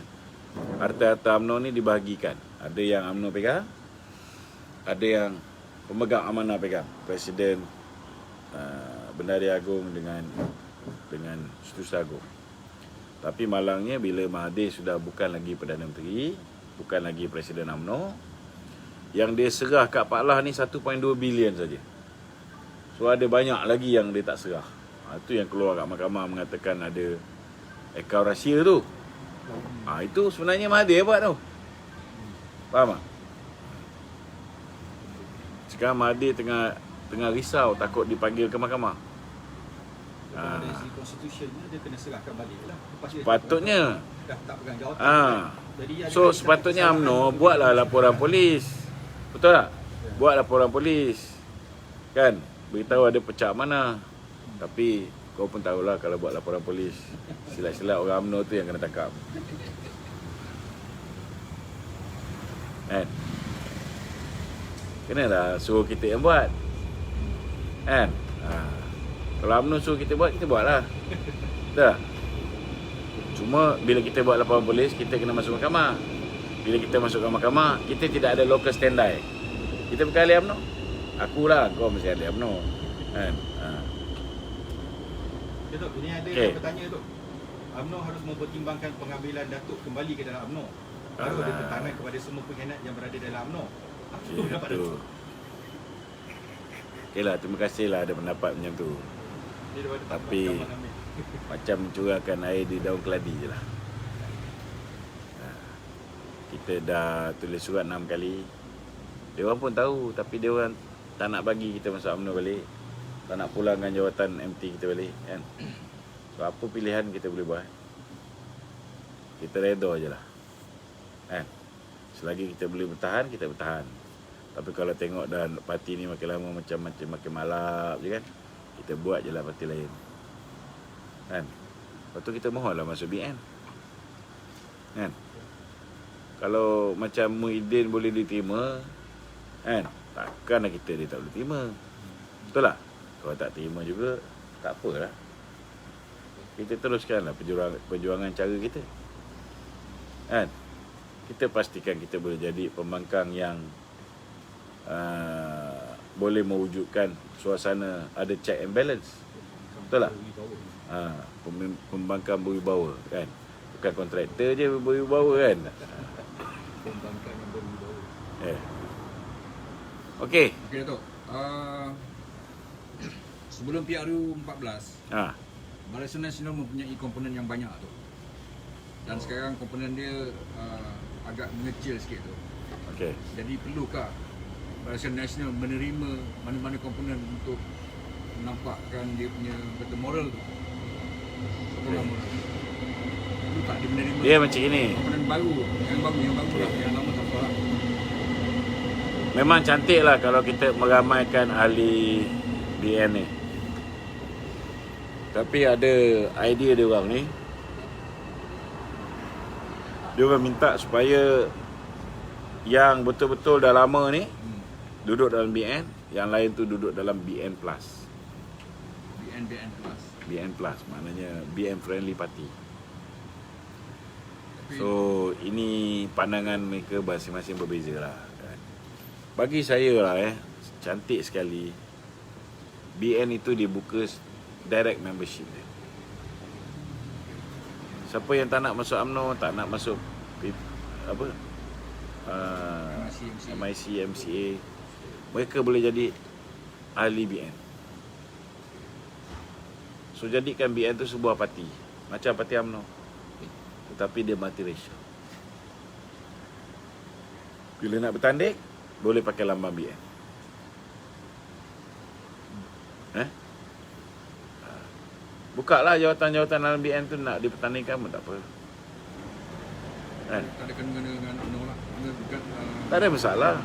harta-harta UMNO ni dibahagikan. Ada yang UMNO pegang, ada yang pemegang amanah pegang. Presiden, Bendahari Agung dengan Setiausaha Agung. Tapi malangnya bila Mahathir sudah bukan lagi Perdana Menteri, bukan lagi Presiden UMNO, yang dia serah kat Pak Lah ni 1.2 bilion saja. So ada banyak lagi yang dia tak serah. Itu yang keluar kat mahkamah mengatakan ada akaun rahsia tu. Itu sebenarnya Mahathir buat tu. Faham tak? Sekarang Mahathir tengah risau takut dipanggil ke mahkamah. Dari segi konstitusinya dia kena serahkan balik lah. Lepas dia Sepatutnya. dah tak pegang jawatan. Jadi So sepatutnya UMNO buatlah laporan polis. Betul tak? Buat laporan polis. Kan? Beritahu ada pecah mana. Tapi kau pun tahulah kalau buat laporan polis, silap-silap orang UMNO tu yang kena tangkap. Kan? Kenalah suruh kita yang buat. Kan? Kalau UMNO suruh kita buatlah. Betul tak? Cuma bila kita buat laporan polis, kita kena masuk mahkamah. Bila kita masuk ke mahkamah, kita tidak ada local standby. Kita bukan ahli UMNO. Akulah, kau mesti ahli UMNO. Kan? Datuk, ini ada Okey. yang bertanya, Datuk. UMNO harus mempertimbangkan pengambilan Datuk kembali ke dalam UMNO. Baru ada tekanan kepada semua pengkhianat yang berada dalam UMNO. Apa tu pendapat Datuk? Okeylah, terima kasihlah ada pendapat macam tu. Dia daripada Tapi macam mencurahkan air di daun keladi je lah. Kita dah tulis surat 6 kali. Dia orang pun tahu, tapi dia orang tak nak bagi kita masuk UMNO balik. Tak nak pulangkan jawatan MT kita balik, kan? So apa pilihan kita boleh buat? Kita reda je lah, kan? Selagi kita boleh bertahan, kita bertahan. Tapi kalau tengok dah parti ni makin lama macam makin malap je kan, kita buat je lah parti lain, kan? Lepas tu kita mohonlah masuk BN, kan? Kalau macam Muhyiddin boleh diterima, kan? Takkanlah kita dia tak boleh terima. Betul tak? Kalau tak terima juga, tak apalah. Kita teruskanlah perjuangan cara kita, kan? Kita pastikan kita boleh jadi pembangkang yang boleh mewujudkan suasana ada check and balance. Betul tak? Pembangkang berwibawa, kan? Bukan kontraktor je berwibawa, kan? pembangkang yang berwibawa. Okey. Okey, Datuk. Sebelum PRU 14, Barisan Nasional mempunyai komponen yang banyak tu. Dan sekarang komponen dia agak mengecil sikit tu. Okey. Jadi perlukah Barisan Nasional menerima mana-mana komponen untuk menampakkan dia punya betul moral tu? Betul moral. Perlu tak dia menerima? Dia macam ini. Komponen baru, yang baru lah, yang lama tak apa lah. Memang cantik lah kalau kita meramaikan ahli BN ni. Tapi ada idea dia orang ni. Dia orang minta supaya yang betul-betul dah lama ni duduk dalam BN, yang lain tu duduk dalam BN Plus. BN Plus. BN Plus maknanya BN Friendly Party. So ini pandangan mereka masing-masing berbeza lah kan. Bagi saya lah cantik sekali BN itu dibuka direct membership dia. Siapa yang tak nak masuk UMNO, tak nak masuk apa MIC, MCA, mereka boleh jadi ahli BN. So jadikan BN tu sebuah parti macam parti UMNO, tetapi dia multiracial. Bila nak bertanding boleh pakai lambang BN. Buka lah jawatan-jawatan dalam BN tu nak dipertandingkan pun tak apa. Kan? Tak ada kena dengan UMNO lah. Tak ada masalah.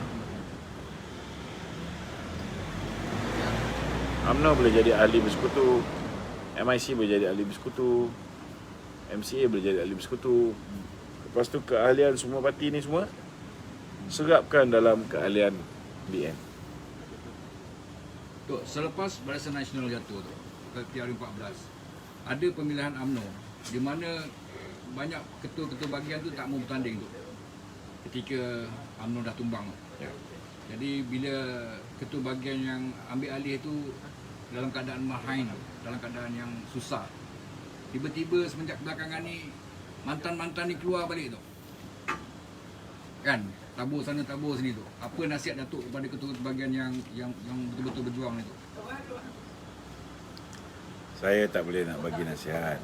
UMNO boleh jadi ahli bersekutu, MIC boleh jadi ahli bersekutu, MCA boleh jadi ahli bersekutu. Lepas tu keahlian semua parti ni semua serapkan dalam keahlian BN. Tok, selepas Barisan Nasional jatuh tu, PRU 14, ada pemilihan UMNO di mana banyak ketua-ketua bahagian tu tak mau bertanding tu ketika UMNO dah tumbang. Jadi bila ketua bahagian yang ambil alih tu dalam keadaan mahain, dalam keadaan yang susah, tiba-tiba semenjak belakangan ni mantan-mantan ni keluar balik tu, kan, tabur sana tabur sini tu. Apa nasihat Datuk kepada ketua-ketua bahagian yang betul-betul berjuang ni tu? Saya tak boleh nak bagi nasihat.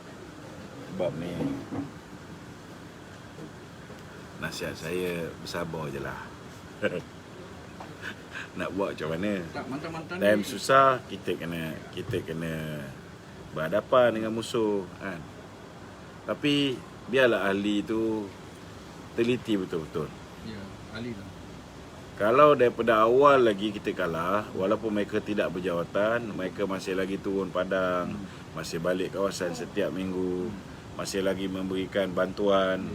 Sebab ni nasihat saya bersabar je lah. Nak buat macam mana? Tak, mantan-mantan Time ni susah kita kena berhadapan dengan musuh kan. Tapi biarlah ahli tu teliti betul-betul. ya, ahli lah. Kalau daripada awal lagi kita kalah, walaupun mereka tidak berjawatan, mereka masih lagi turun padang, masih balik kawasan setiap minggu, masih lagi memberikan bantuan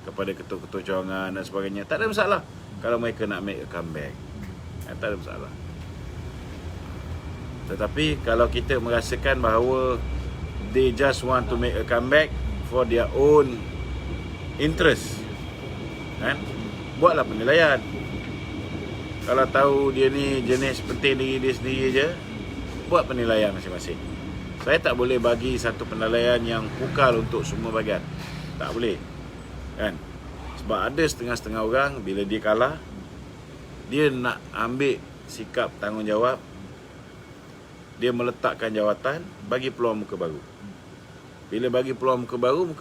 kepada ketua-ketua cawangan dan sebagainya. Tak ada masalah kalau mereka nak make a comeback. Tak ada masalah. Tetapi kalau kita merasakan bahawa they just want to make a comeback for their own interest, kan? Buatlah penilaian. Kalau tahu dia ni jenis penting diri dia sendiri je, buat penilaian masing-masing. Saya tak boleh bagi satu penilaian yang pukal untuk semua bahagian. Tak boleh. Kan? Sebab ada setengah-setengah orang bila dia kalah, dia nak ambil sikap tanggungjawab. Dia meletakkan jawatan, bagi peluang muka baru. Bila bagi peluang muka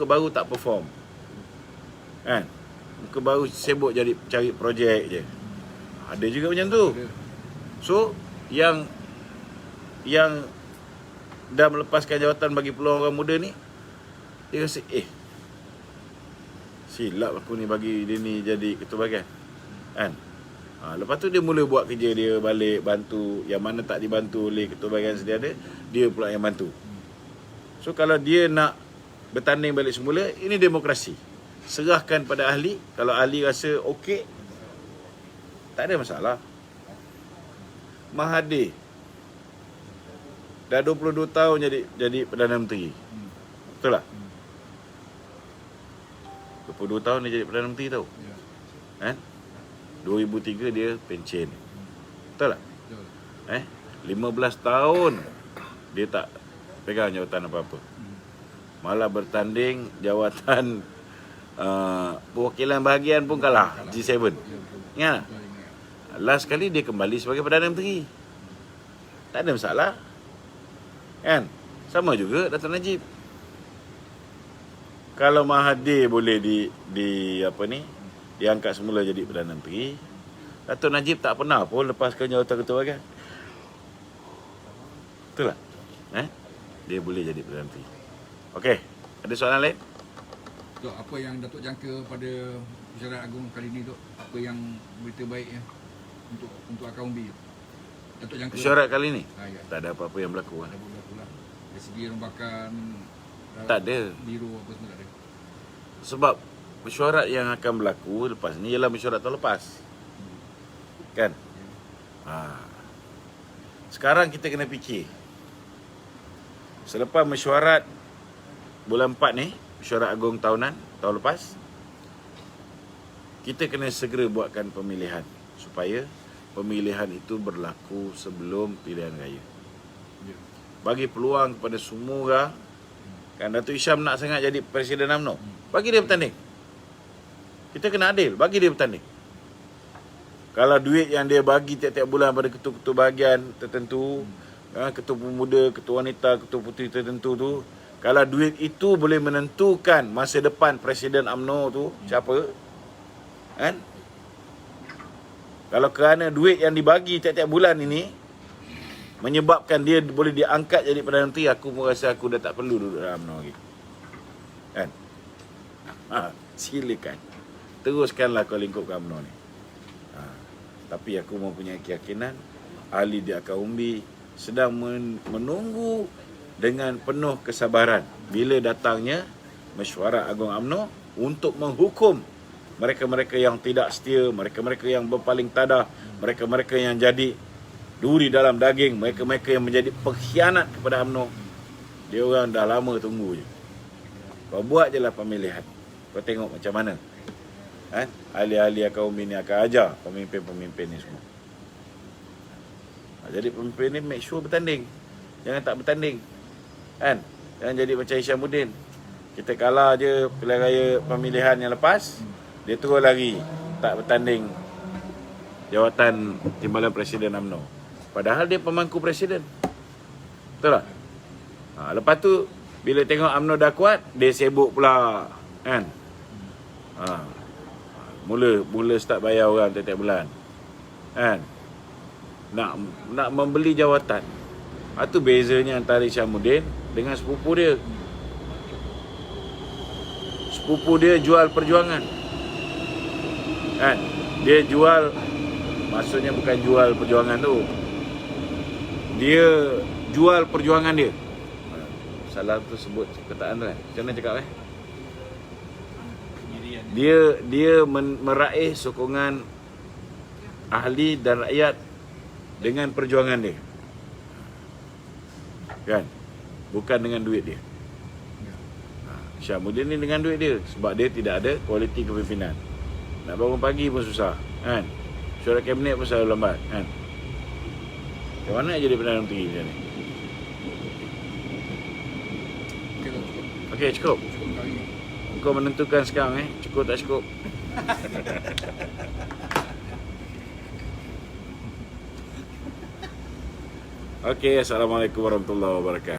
baru tak perform. Kan? Muka baru sibuk jadi cari projek je. Ada juga macam tu. So, yang dah melepaskan jawatan bagi peluang orang muda ni, dia rasa, silap aku ni bagi dia ni jadi ketua bahagian. Kan? Lepas tu dia mula buat kerja dia, balik bantu. Yang mana tak dibantu oleh ketua bahagian sedia ada, dia pula yang bantu. So, kalau dia nak bertanding balik semula, ini demokrasi. Serahkan pada ahli. Kalau ahli rasa okey, tak ada masalah. Mahathir dah 22 tahun jadi Perdana Menteri. Betul tak? 22 tahun dia jadi Perdana Menteri tau. Kan? 2003 dia pencen. Betul tak? 15 tahun dia tak pegang jawatan apa-apa. Malah bertanding jawatan perwakilan bahagian pun kalah G7. Ingat tak? Last kali dia kembali sebagai Perdana Menteri. Tak ada masalah. Kan? Sama juga Dato' Najib. Kalau Mahathir boleh diangkat semula jadi Perdana Menteri, Dato' Najib tak pernah pun lepaskan jawatan ketua bahagian. Betul tak? Dia boleh jadi Perdana Menteri. Okey, ada soalan lain? Tok, apa yang Datuk jangka pada Mesyuarat Agung kali ni, Tok? Apa yang berita baik ya untuk akaun B? Datuk jangka Mesyuarat kali ni? ya. Tak ada apa-apa yang berlaku. Ada berlaku lah. Dari segi rombakan Tak ada. biru apa semua tak ada. Sebab mesyuarat yang akan berlaku lepas ni ialah mesyuarat tahun lepas. Kan? Sekarang kita kena fikir. Selepas mesyuarat bulan 4 ni, Mesyuarat Agung tahunan tahun lepas, kita kena segera buatkan pemilihan supaya pemilihan itu berlaku sebelum pilihan raya. Bagi peluang kepada semua orang. Kan Datuk Hisham nak sangat jadi Presiden UMNO, bagi dia bertanding. Kita kena adil, bagi dia bertanding. Kalau duit yang dia bagi tiap-tiap bulan pada ketua-ketua bahagian tertentu, ketua pemuda, ketua wanita, ketua puteri tertentu tu, kalau duit itu boleh menentukan masa depan Presiden UMNO tu siapa, kan? Kalau kerana duit yang dibagi tiap-tiap bulan ini menyebabkan dia boleh diangkat jadi Perdana Menteri, aku pun rasa aku dah tak perlu duduk dalam UMNO lagi. Kan? Silakan. Teruskanlah kau lingkup UMNO ni. Tapi aku mempunyai keyakinan ahli di akar umbi sedang menunggu dengan penuh kesabaran bila datangnya Mesyuarat Agung UMNO untuk menghukum mereka-mereka yang tidak setia, mereka-mereka yang berpaling tadah, mereka-mereka yang jadi duri dalam daging, mereka-mereka yang menjadi pengkhianat kepada UMNO. Dia orang dah lama tunggu je. Kau buat je lah pemilihan. Kau tengok macam mana. Kan? Ahli-ahli akar umbi ni akan ajar pemimpin-pemimpin ni semua. Jadi pemimpin ni make sure bertanding. Jangan tak bertanding. Kan? Jangan jadi macam Hishamuddin. Kita kalah je pilihan raya pemilihan yang lepas, dia terus lari tak bertanding jawatan Timbalan Presiden UMNO. Padahal dia pemangku presiden. Betul tak? Lepas tu bila tengok UMNO dah kuat, dia sibuk pula. Kan? Mula start bayar orang tiap-tiap bulan. Kan? Nak membeli jawatan. Itu bezanya antara Hishamuddin dengan sepupu dia. Sepupu dia jual perjuangan. Kan? Dia jual, maksudnya bukan jual perjuangan tu. Dia jual perjuangan dia. Salah tu sebut perkataan tu kan. Macam mana cakap Dia meraih sokongan ahli dan rakyat dengan perjuangan dia. Kan? Bukan dengan duit dia. Hishamuddin ni dengan duit dia sebab dia tidak ada kualiti kepimpinan. Nak bangun pagi pun susah, kan? Syurat kabinet pun selalu lambat, kan? Macam mana jadi Perdana Menteri macam ni? Okey, cukup. Kau menentukan sekarang cukup tak cukup. Okey, Assalamualaikum warahmatullahi wabarakatuh.